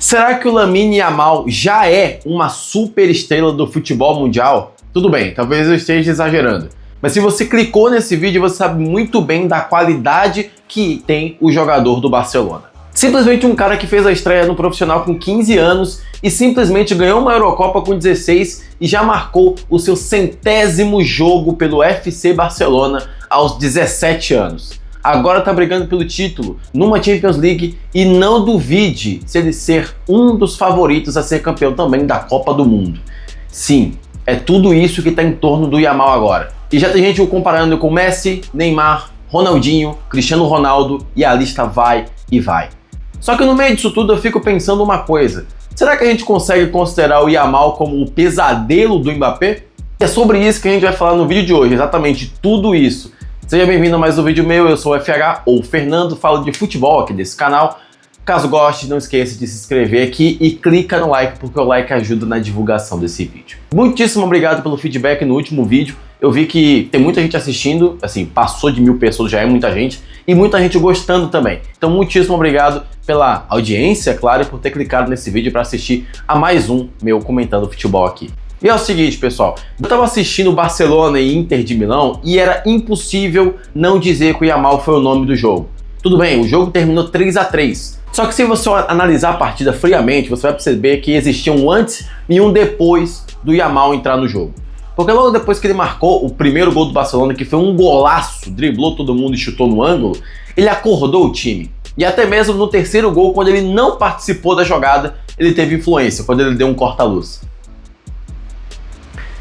Será que o Lamine Yamal já é uma super estrela do futebol mundial? Tudo bem, talvez eu esteja exagerando, mas se você clicou nesse vídeo, você sabe muito bem da qualidade que tem o jogador do Barcelona. Simplesmente um cara que fez a estreia no profissional com 15 anos e simplesmente ganhou uma Eurocopa com 16 e já marcou o seu 100º jogo pelo FC Barcelona aos 17 anos. Agora tá brigando pelo título numa Champions League e não duvide se ele ser um dos favoritos a ser campeão também da Copa do Mundo. Sim, é tudo isso que tá em torno do Yamal agora. E já tem gente o comparando com Messi, Neymar, Ronaldinho, Cristiano Ronaldo e a lista vai e vai. Só que no meio disso tudo eu fico pensando uma coisa. Será que a gente consegue considerar o Yamal como o pesadelo do Mbappé? É sobre isso que a gente vai falar no vídeo de hoje, exatamente tudo isso. Seja bem-vindo a mais um vídeo meu, eu sou o FH, ou Fernando, falo de futebol aqui desse canal. Caso goste, não esqueça de se inscrever aqui e clica no like, porque o like ajuda na divulgação desse vídeo. Muitíssimo obrigado pelo feedback no último vídeo. Eu vi que tem muita gente assistindo, assim, passou de 1000 pessoas, já é muita gente, e muita gente gostando também. Então, muitíssimo obrigado pela audiência, claro, e por ter clicado nesse vídeo para assistir a mais um meu comentando futebol aqui. E é o seguinte, pessoal, eu tava assistindo Barcelona e Inter de Milão e era impossível não dizer que o Yamal foi o nome do jogo. Tudo bem, o jogo terminou 3-3. Só que se você analisar a partida friamente, você vai perceber que existia um antes e um depois do Yamal entrar no jogo. Porque logo depois que ele marcou o primeiro gol do Barcelona, que foi um golaço, driblou todo mundo e chutou no ângulo, ele acordou o time. E até mesmo no terceiro gol, quando ele não participou da jogada, ele teve influência, quando ele deu um corta-luz.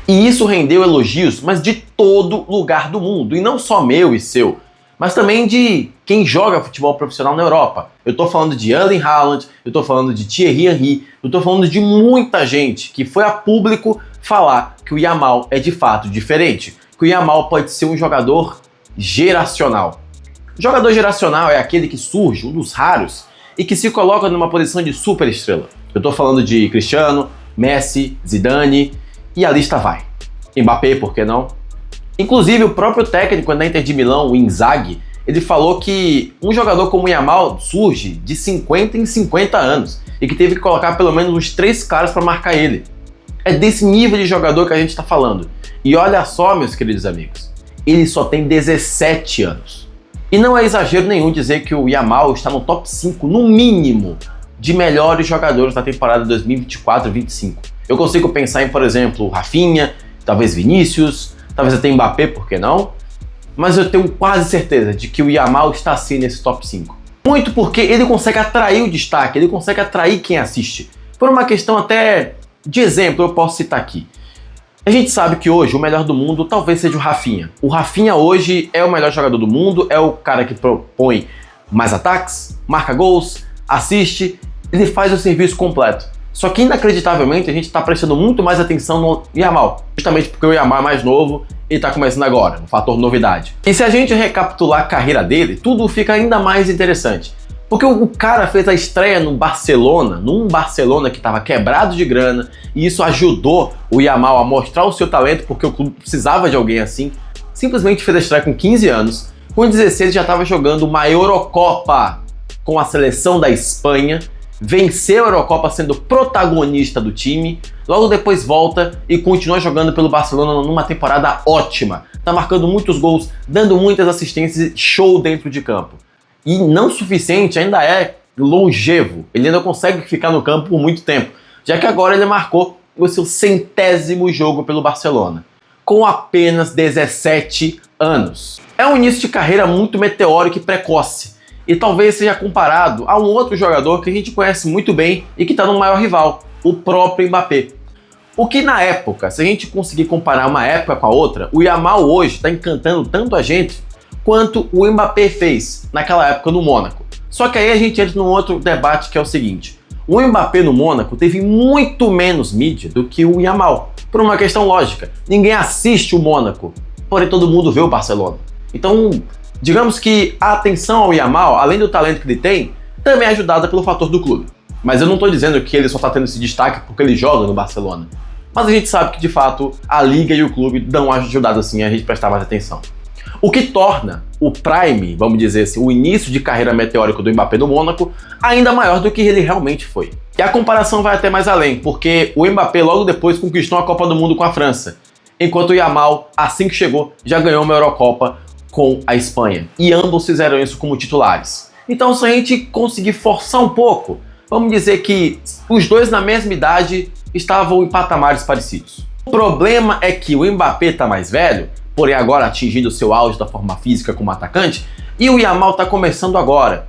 E isso rendeu elogios, mas de todo lugar do mundo, e não só meu e seu, mas também de quem joga futebol profissional na Europa. Eu tô falando de Erling Haaland, eu tô falando de Thierry Henry, eu tô falando de muita gente que foi a público falar que o Yamal é de fato diferente, que o Yamal pode ser um jogador geracional. O jogador geracional é aquele que surge, um dos raros, e que se coloca numa posição de super estrela. Eu tô falando de Cristiano, Messi, Zidane, e a lista vai. Mbappé, por que não? Inclusive, o próprio técnico da Inter de Milão, o Inzaghi, ele falou que um jogador como o Yamal surge de 50 em 50 anos e que teve que colocar pelo menos uns 3 caras para marcar ele. É desse nível de jogador que a gente está falando. E olha só, meus queridos amigos, ele só tem 17 anos. E não é exagero nenhum dizer que o Yamal está no top 5, no mínimo, de melhores jogadores da temporada 2024-25. Eu consigo pensar em, por exemplo, Rafinha, talvez Vinícius, talvez até Mbappé, por que não? Mas eu tenho quase certeza de que o Yamal está sim nesse top 5. Muito porque ele consegue atrair o destaque, ele consegue atrair quem assiste. Por uma questão até de exemplo, eu posso citar aqui. A gente sabe que hoje o melhor do mundo talvez seja o Rafinha. O Rafinha hoje é o melhor jogador do mundo, é o cara que propõe mais ataques, marca gols, assiste, ele faz o serviço completo. Só que, inacreditavelmente, a gente está prestando muito mais atenção no Yamal, justamente porque o Yamal é mais novo e está começando agora, um fator novidade. E se a gente recapitular a carreira dele, tudo fica ainda mais interessante. Porque o cara fez a estreia no Barcelona, num Barcelona que estava quebrado de grana, e isso ajudou o Yamal a mostrar o seu talento, porque o clube precisava de alguém assim. Simplesmente fez a estreia com 15 anos, com 16 já estava jogando uma Eurocopa com a seleção da Espanha, venceu a Eurocopa sendo protagonista do time, logo depois volta e continua jogando pelo Barcelona numa temporada ótima. Tá marcando muitos gols, dando muitas assistências, show dentro de campo. E não suficiente, ainda é longevo, ele ainda consegue ficar no campo por muito tempo, já que agora ele marcou o seu 100º jogo pelo Barcelona, com apenas 17 anos. É um início de carreira muito meteórico e precoce, e talvez seja comparado a um outro jogador que a gente conhece muito bem e que está no maior rival, o próprio Mbappé. O que na época, se a gente conseguir comparar uma época com a outra, o Yamal hoje está encantando tanto a gente quanto o Mbappé fez naquela época no Mônaco. Só que aí a gente entra num outro debate que é o seguinte: o Mbappé no Mônaco teve muito menos mídia do que o Yamal, por uma questão lógica. Ninguém assiste o Mônaco, porém todo mundo vê o Barcelona. Então, digamos que a atenção ao Yamal, além do talento que ele tem, também é ajudada pelo fator do clube. Mas eu não estou dizendo que ele só está tendo esse destaque porque ele joga no Barcelona. Mas a gente sabe que, de fato, a Liga e o clube dão uma ajudada assim a gente prestar mais atenção. O que torna o prime, vamos dizer assim, o início de carreira meteórico do Mbappé no Mônaco ainda maior do que ele realmente foi. E a comparação vai até mais além, porque o Mbappé logo depois conquistou a Copa do Mundo com a França, enquanto o Yamal, assim que chegou, já ganhou uma Eurocopa com a Espanha. E ambos fizeram isso como titulares. Então, se a gente conseguir forçar um pouco, vamos dizer que os dois na mesma idade estavam em patamares parecidos. O problema é que o Mbappé está mais velho, porém agora atingindo o seu auge da forma física como atacante, e o Yamal está começando agora.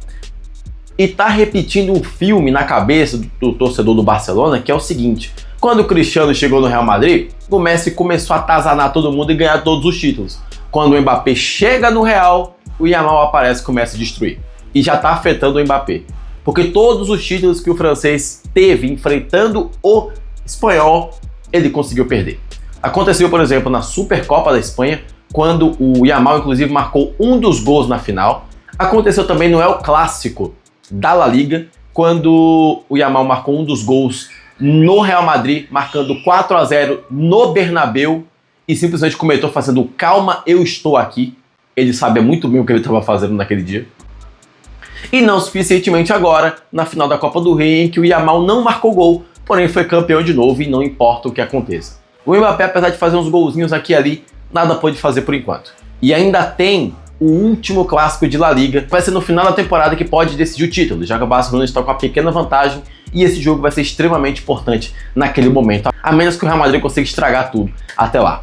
E tá repetindo um filme na cabeça do torcedor do Barcelona, que é o seguinte: quando o Cristiano chegou no Real Madrid, o Messi começou a atazanar todo mundo e ganhar todos os títulos. Quando o Mbappé chega no Real, o Yamal aparece e começa a destruir. E já tá afetando o Mbappé. Porque todos os títulos que o francês teve enfrentando o espanhol, ele conseguiu perder. Aconteceu, por exemplo, na Supercopa da Espanha, quando o Yamal, inclusive, marcou um dos gols na final. Aconteceu também no El Clássico da La Liga, quando o Yamal marcou um dos gols no Real Madrid, marcando 4-0 no Bernabéu, e simplesmente comentou fazendo calma, eu estou aqui. Ele sabia muito bem o que ele estava fazendo naquele dia. E não suficientemente agora, na final da Copa do Rei, em que o Yamal não marcou gol, porém foi campeão de novo e não importa o que aconteça. O Mbappé, apesar de fazer uns golzinhos aqui e ali, nada pôde fazer por enquanto. E ainda tem o último clássico de La Liga, vai ser no final da temporada que pode decidir o título, já que o Barcelona está com uma pequena vantagem e esse jogo vai ser extremamente importante naquele momento, a menos que o Real Madrid consiga estragar tudo até lá.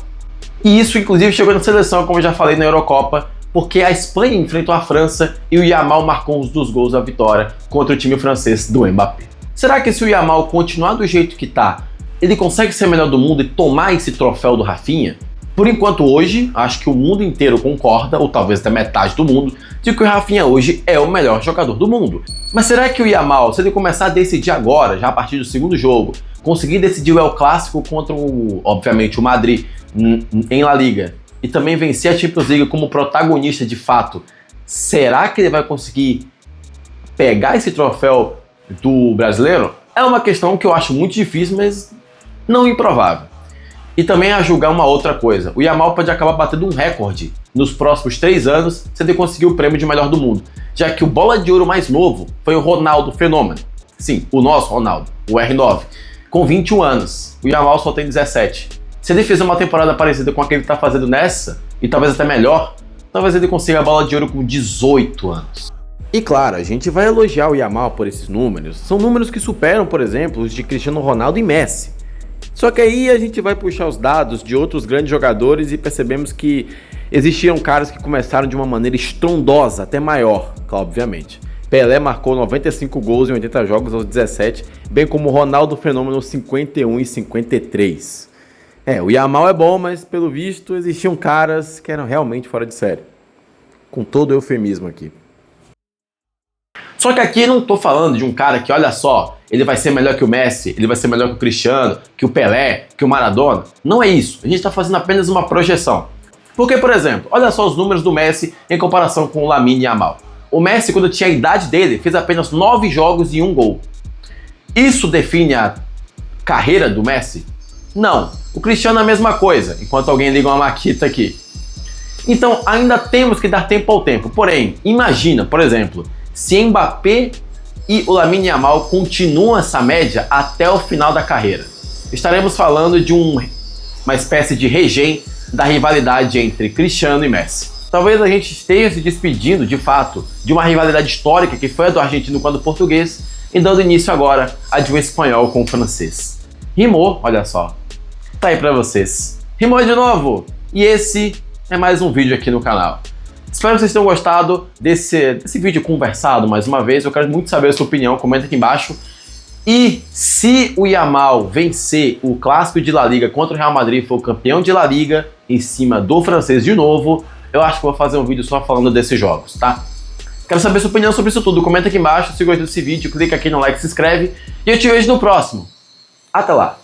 E isso inclusive chegou na seleção, como eu já falei na Eurocopa, porque a Espanha enfrentou a França e o Yamal marcou uns dos gols da vitória contra o time francês do Mbappé. Será que se o Yamal continuar do jeito que tá, ele consegue ser melhor do mundo e tomar esse troféu do Rafinha? Por enquanto hoje, acho que o mundo inteiro concorda, ou talvez até metade do mundo, de que o Rafinha hoje é o melhor jogador do mundo. Mas será que o Yamal, se ele começar a decidir agora, já a partir do segundo jogo, conseguir decidir o El Clássico contra obviamente, o Madrid em La Liga, e também vencer a Champions League como protagonista de fato, será que ele vai conseguir pegar esse troféu do brasileiro? É uma questão que eu acho muito difícil, mas não improvável. E também a julgar uma outra coisa, o Yamal pode acabar batendo um recorde nos próximos 3 anos se ele conseguir o prêmio de melhor do mundo, já que o bola de ouro mais novo foi o Ronaldo Fenômeno. Sim, o nosso Ronaldo, o R9, com 21 anos. O Yamal só tem 17. Se ele fizer uma temporada parecida com a que ele está fazendo nessa, e talvez até melhor, talvez ele consiga a bola de ouro com 18 anos. E claro, a gente vai elogiar o Yamal por esses números. São números que superam, por exemplo, os de Cristiano Ronaldo e Messi. Só que aí a gente vai puxar os dados de outros grandes jogadores e percebemos que existiam caras que começaram de uma maneira estrondosa, até maior, obviamente. Pelé marcou 95 gols em 80 jogos aos 17, bem como Ronaldo Fenômeno 51 e 53. O Yamal é bom, mas pelo visto existiam caras que eram realmente fora de série. Com todo o eufemismo aqui. Só que aqui eu não tô falando de um cara que, olha só, ele vai ser melhor que o Messi, ele vai ser melhor que o Cristiano, que o Pelé, que o Maradona. Não é isso. A gente tá fazendo apenas uma projeção. Porque, por exemplo, olha só os números do Messi em comparação com o Lamine Yamal. O Messi, quando tinha a idade dele, fez apenas 9 jogos e 1 gol. Isso define a carreira do Messi? Não. O Cristiano é a mesma coisa, enquanto alguém liga uma maquita aqui. Então, ainda temos que dar tempo ao tempo. Porém, imagina, por exemplo, se Mbappé e o Lamine Yamal continuam essa média até o final da carreira. Estaremos falando de uma espécie de regém da rivalidade entre Cristiano e Messi. Talvez a gente esteja se despedindo, de fato, de uma rivalidade histórica que foi a do argentino com a do português e dando início agora a de um espanhol com o francês. Rimou, olha só. Tá aí pra vocês. Rimou de novo! E esse é mais um vídeo aqui no canal. Espero que vocês tenham gostado desse vídeo conversado mais uma vez. Eu quero muito saber a sua opinião, comenta aqui embaixo. E se o Yamal vencer o clássico de La Liga contra o Real Madrid e for o campeão de La Liga em cima do francês de novo, eu acho que vou fazer um vídeo só falando desses jogos, tá? Quero saber a sua opinião sobre isso tudo. Comenta aqui embaixo, se gostou desse vídeo, clica aqui no like, se inscreve e eu te vejo no próximo. Até lá!